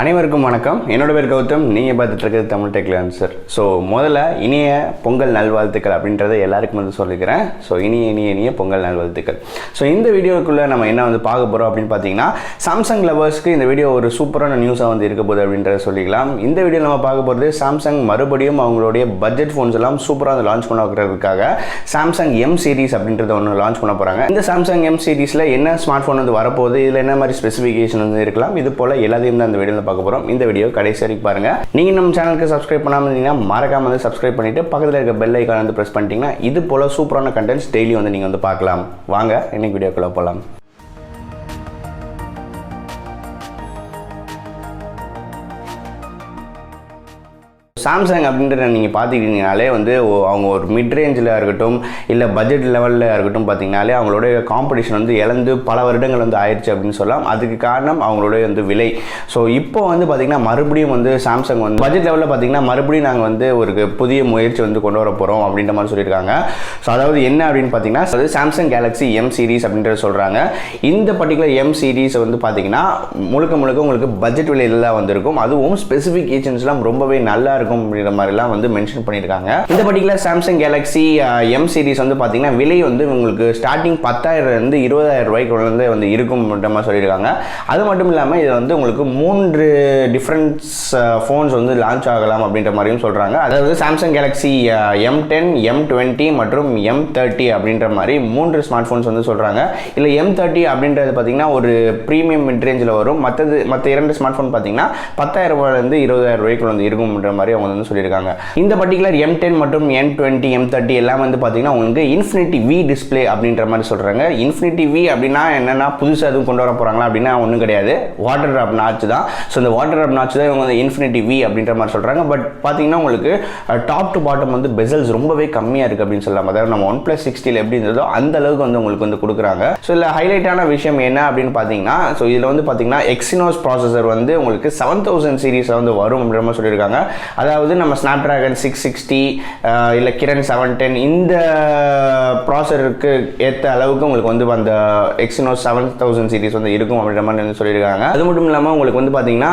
அனைவருக்கும் வணக்கம். என்னோட பேர் கௌதம். நீங்கள் பார்த்துட்டு இருக்கிறது தமிழ் TechLancer. ஸோ முதல்ல இனிய பொங்கல் நல்வாழ்த்துக்கள் அப்படின்றத எல்லாருக்கும் வந்து சொல்லிக்கிறேன். ஸோ இனிய பொங்கல் நல்வாழ்த்துக்கள். ஸோ இந்த வீடியோக்குள்ளே நம்ம என்ன வந்து பார்க்க போகிறோம் அப்படின்னு பார்த்தீங்கன்னா, சாம்சங் லவர்ஸ்க்கு இந்த வீடியோ ஒரு சூப்பரான நியூஸாக வந்து இருக்க போகுது அப்படின்றத சொல்லிக்கலாம். இந்த வீடியோ நம்ம பார்க்க போகிறது சாம்சங் மறுபடியும் அவங்களுடைய பட்ஜெட் ஃபோன்ஸ் எல்லாம் சூப்பராக வந்து லான்ச் பண்ண வைக்கிறதுக்காக சாம்சங் M சீரிஸ் அப்படின்றத ஒன்று லான்ச் பண்ண போகிறாங்க. இந்த சாம்சங் M சீரிஸில் என்ன ஸ்மார்ட் ஃபோன் வந்து வரப்போகுது, இதில் என்ன மாதிரி ஸ்பெசிஃபிகேஷன் வந்து இருக்கலாம், இது போல் எல்லாத்தையும் தான் இந்த வீடியோவில் பார்க்க போறோம். இந்த வீடியோ கடைசி வரைக்கும் பாருங்க. நீங்க நம்ம சேனலுக்கு சப்ஸ்கிரைப் பண்ணாம இருந்தீங்கன்னா மறக்காம வந்து சப்ஸ்கிரைப் பண்ணிட்டு பக்கத்துல இருக்க பெல் ஐகான் வந்து பிரஸ் பண்ணிட்டீங்கன்னா இது போல சூப்பரான கண்டென்ட்ஸ் டெய்லி வந்து நீங்க வந்து பார்க்கலாம். வாங்க இன்னைக்கு வீடியோக்குள்ள போலாம். சாம்சங் அப்படின்றத நீங்கள் பார்த்துக்கிட்டீங்கனாலே வந்து அவங்க ஒரு மிட் ரேஞ்சில் இருக்கட்டும் இல்லை பட்ஜெட் லெவலில் இருக்கட்டும் பார்த்தீங்கனாலே அவங்களுடைய காம்படிஷன் வந்து இழந்து பல வருடங்கள் வந்து ஆயிடுச்சு அப்படின்னு சொல்லலாம். அதுக்கு காரணம் அவங்களுடைய வந்து விலை. ஸோ இப்போ வந்து பார்த்திங்கன்னா மறுபடியும் வந்து சாம்சங் வந்து பட்ஜெட் லெவலில் பார்த்திங்கன்னா மறுபடியும் நாங்கள் வந்து ஒரு புதிய முயற்சி வந்து கொண்டு வர போகிறோம் அப்படின்ற மாதிரி சொல்லியிருக்காங்க. ஸோ அதாவது என்ன அப்படின்னு பார்த்தீங்கன்னா, அது சாம்சங் கேலக்ஸி M சீரிஸ் அப்படின்றத சொல்கிறாங்க. இந்த பர்டிகுலர் M சீரிஸ் வந்து பார்த்திங்கன்னா முழுக்க உங்களுக்கு பட்ஜெட் விலையில் தான் வந்திருக்கும். அதுவும் ஸ்பெசிஃபிகேஷன்ஸ்லாம் ரொம்பவே நல்லா இருக்கும் அப்படிங்கிற மாதிரிலாம் வந்து மென்ஷன் பண்ணியிருக்காங்க. இந்த particular Samsung Galaxy M series வந்து பார்த்தீங்கன்னா விலை வந்து உங்களுக்கு ஸ்டார்டிங் 10,000 இருந்து 20,000 ரூபாய்க்கு வந்து இருக்கும் அப்படின்ற மாதிரி சொல்லியிருக்காங்க. அது மட்டும் இல்லாமல் இது வந்து உங்களுக்கு 3 டிஃப்ரெண்ட்ஸ் ஃபோன்ஸ் வந்து லான்ச் ஆகலாம் அப்படின்ற மாதிரியும் சொல்கிறாங்க. அதாவது சாம்சங் கேலக்ஸி M10 M20 மற்றும் M30 அப்படின்ற மாதிரி 3 ஸ்மார்ட் ஃபோன்ஸ் வந்து சொல்கிறாங்க. இல்லை M30 அப்படின்றது பார்த்தீங்கன்னா ஒரு ப்ரீமியம் மிட் ரேஞ்சில் வரும். மற்ற 2 ஸ்மார்ட் ஃபோன் பார்த்தீங்கன்னா 10,000 ரூபாயிலிருந்து 20,000 ரூபாய்க்கு வந்து இருக்கும் அப்படின்ற மாதிரி அவங்க வந்து சொல்லியிருக்காங்க. இந்த பர்டிகுலர் M10 மற்றும் M20 M30 எல்லாம் வந்து பார்த்தீங்கன்னா உங்களுக்கு இன்ஃபினிட்டி V டிஸ்பிளே அப்படின்ற மாதிரி சொல்கிறாங்க. இன்ஃபினிட்டி V அப்படின்னா என்னன்னா புதுசாக எதுவும் கொண்டு வர போகிறாங்களா அப்படின்னா ஒன்றும் கிடையாது. வாட்டர் ட்ராப் நாட்ச் தான். ஸோ இந்த வாட்டர் ட்ராப் நாட்ச் தான் இவங்க வந்து இன்ஃபினிட்டி V அப்படின்ற மாதிரி சொல்கிறாங்க. பட் பார்த்தீங்கன்னா உங்களுக்கு டாப் டு பாட்டம் வந்து பெசல்ஸ் ரொம்பவே கம்மியாக இருக்குது அப்படின்னு சொல்லலாம். அதாவது நம்ம OnePlus 60 எப்படி இருந்ததோ அந்த அளவுக்கு வந்து உங்களுக்கு வந்து கொடுக்குறாங்க. ஸோ இதில் ஹைலைட்டான விஷயம் என்ன அப்படின்னு பார்த்தீங்கன்னா, ஸோ இதில் வந்து பார்த்தீங்கன்னா எக்ஸினோஸ் ப்ராசஸர் வந்து உங்களுக்கு 7000 சீரீஸில் வந்து வரும் அப்படின்ற மாதிரி சொல்லியிருக்காங்க. அதாவது நம்ம ஸ்னாப்டிராகன் 660 இல்லை கிரண் 710 இந்த ப்ராசஸருக்கு ஏற்ற அளவுக்கு உங்களுக்கு வந்து அந்த எக்ஸினோஸ் 7000 சீரிஸ் வந்து இருக்கும் அப்படின்ற மாதிரி வந்து சொல்லியிருக்காங்க. அது மட்டும் இல்லாமல் உங்களுக்கு வந்து பார்த்தீங்கன்னா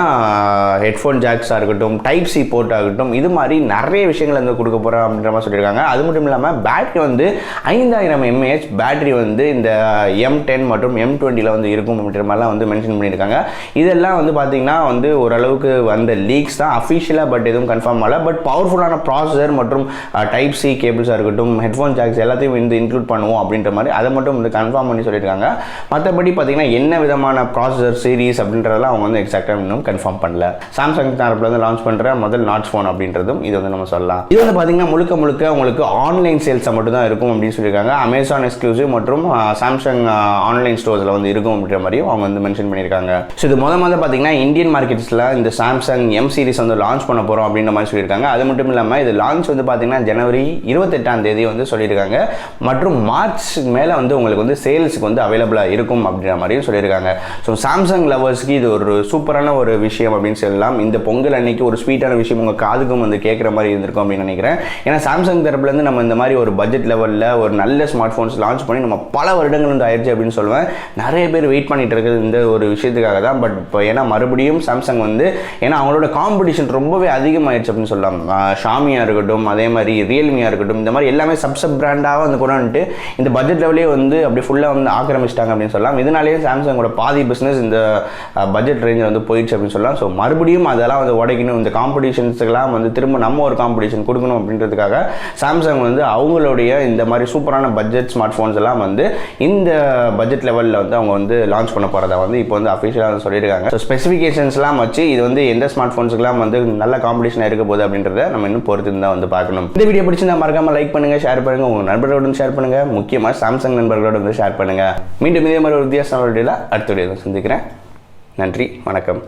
ஹெட்ஃபோன் ஜாக்ஸாக இருக்கட்டும், டைப் சி போர்ட் ஆகட்டும், இது மாதிரி நிறைய விஷயங்கள் வந்து கொடுக்க போகிறோம் அப்படின்ற மாதிரி சொல்லியிருக்காங்க. அது மட்டும் இல்லாமல் பேட்டரி வந்து 5000 mAh பேட்டரி வந்து இந்த M10 மற்றும் M20 வந்து இருக்கும் அப்படின்ற மாதிரிலாம் வந்து மென்ஷன் பண்ணியிருக்காங்க. இதெல்லாம் வந்து பார்த்தீங்கன்னா வந்து ஓரளவுக்கு வந்த லீக்ஸ் தான், அஃபிஷியலாக பட் எதுவும் கன்ஃபார்ம் ஆகல. பட் பவர்ஃபுல்லான ப்ராசஸர் மற்றும் டைப் சி கேபிள்ஸாக இருக்கட்டும், ஹெட்ஃபோன் ஜாக்ஸ் எல்லாத்தையும் வந்து இன்க்ளூட் பண்ணுவோம் அப்படின்ற மாதிரி அதை மட்டும் வந்து கன்ஃபார்ம் பண்ணி சொல்லியிருக்காங்க. மற்றபடி பார்த்தீங்கன்னா என்ன விதமான ப்ராசஸர் சீரிஸ் அப்படின்றதெல்லாம் அவங்க வந்து எக்ஸாக்டாக இன்னும் கன்ஃபார்ம் பண்ணல. சாம்சங் தரப்பில் வந்து லான்ச் பண்ணுற முதல் நாட்ச் ஃபோன் அப்படின்றதும் இது வந்து நம்ம சொல்லலாம். இது வந்து பார்த்தீங்கன்னா முழுக்க உங்களுக்கு ஆன்லைன் சேல்ஸை மட்டும் தான் இருக்கும் அப்படின்னு சொல்லியிருக்காங்க. அமேசான் எக்ஸ்க்ளூசிவ் மற்றும் சாம்சங் ஆன்லைன் ஸ்டோர்ஸில் வந்து இருக்கும் அப்படின்ற மாதிரியும் அவங்க வந்து மென்ஷன் பண்ணியிருக்காங்க. ஸோ இது முதல்ல பார்த்தீங்கன்னா இந்தியன் மார்க்கெட்ஸில் இந்த சாம்சங் M சீரிஸ் வந்து லான்ச் பண்ண போகிறோம் அப்படின்ற மாதிரி சொல்லியிருக்காங்க. அது மட்டும் இல்லாமல் இது லான்ச் வந்து பார்த்தீங்கன்னா ஜனவரி 28 வந்து சொல்லியிருக்காங்க. மற்றும் மார்ச் மேலே வந்து உங்களுக்கு வந்து சேல்ஸுக்கு வந்து அவைலபிளாக இருக்கும் அப்படின்ற மாதிரியும் சொல்லியிருக்காங்க. ஸோ சாம்சங் லவர்ஸ்க்கு இது ஒரு சூப்பரான ஒரு விஷயம் அப்படின்னு சொல்லலாம். இந்த பொங்கல் அன்னைக்கு ஒரு ஸ்வீட்டான விஷயம் உங்கள் காதுக்கும் வந்து கேட்குற மாதிரி இருந்திருக்கும் அப்படின்னு நினைக்கிறேன். ஏன்னா சாம்சங் தரப்புலேருந்து நம்ம இந்த மாதிரி ஒரு பட்ஜெட் லெவலில் ஒரு நல்ல ஸ்மார்ட் ஃபோன்ஸ் லான்ச் பண்ணி நம்ம பல வருடங்கள் வந்து ஆயிடுச்சு அப்படின்னு சொல்லுவேன். நிறைய பேர் வெயிட் பண்ணிட்டு இருக்குது இந்த ஒரு விஷயத்துக்காக தான். பட் இப்போ ஏன்னா மறுபடியும் சாம்சங் வந்து ஏன்னா அவங்களோட காம்படிஷன் ரொம்பவே அதிகமாகிடுச்சு அப்படின்னு சொல்லலாம். ஷாமியாக இருக்கட்டும், அதே மாதிரி ரியல்மியாக இருக்கட்டும், இந்த மாதிரி எல்லாமே சப் பிராண்டாக வந்து கொண்டு வந்துட்டு இந்த பட்ஜெட் லெவலே வந்து அப்படி ஃபுல்லாக வந்து ஆக்கிரமிச்சிட்டாங்க அப்படின்னு சொல்லலாம். இதனாலேயே சாம்சங்கோட பாதி பிஸ்னஸ் இந்த பட்ஜெட் ரேஞ்சில் வந்து போயிடுச்சு அப்படின்னு சொல்லலாம். ஸோ மறுபடியும் அதெல்லாம் வந்து உடைக்கணும், இந்த காம்படிஷன்ஸுக்கெல்லாம் வந்து திரும்ப நம்ம ஒரு காம்படிஷன் கொடுக்கணும் அப்படின்றதுக்காக சாம்சங் வந்து அவங்களுடைய இந்த மாதிரி சூப்பரான பட்ஜெட் ஸ்மார்ட் ஃபோன்ஸ் எல்லாம் வந்து இந்த பட்ஜெட் லெவலில் வந்து அவங்க வந்து லான்ச் பண்ண போகிறதா வந்து இப்போ வந்து அஃபிஷியலாக வந்து சொல்லியிருக்காங்க. ஸோ ஸ்பெசிஃபிகேஷன்ஸ்லாம் வச்சு இது வந்து எந்த ஸ்மார்ட் ஃபோன்ஸுக்கெல்லாம் வந்து நல்ல காம்படிஷனாக இருக்க போகுது அப்படின்றத நம்ம இன்னும் பொறுத்து தான் வந்து பார்க்கணும். இந்த வீடியோ பிடிச்சிருந்தா மறக்காம லைக் பண்ணுங்க, ஷேர் பண்ணுங்க, உங்க நண்பர்களோட ஷேர் பண்ணுங்க, முக்கியமாக சாம்சங் நண்பர்களோட வந்து ஷேர் பண்ணுங்க. மீண்டும் இதே மாதிரி ஒரு வித்தியாசமான வீடியோல அடுத்த வீடியோ சந்திக்கிறேன். நன்றி, வணக்கம்.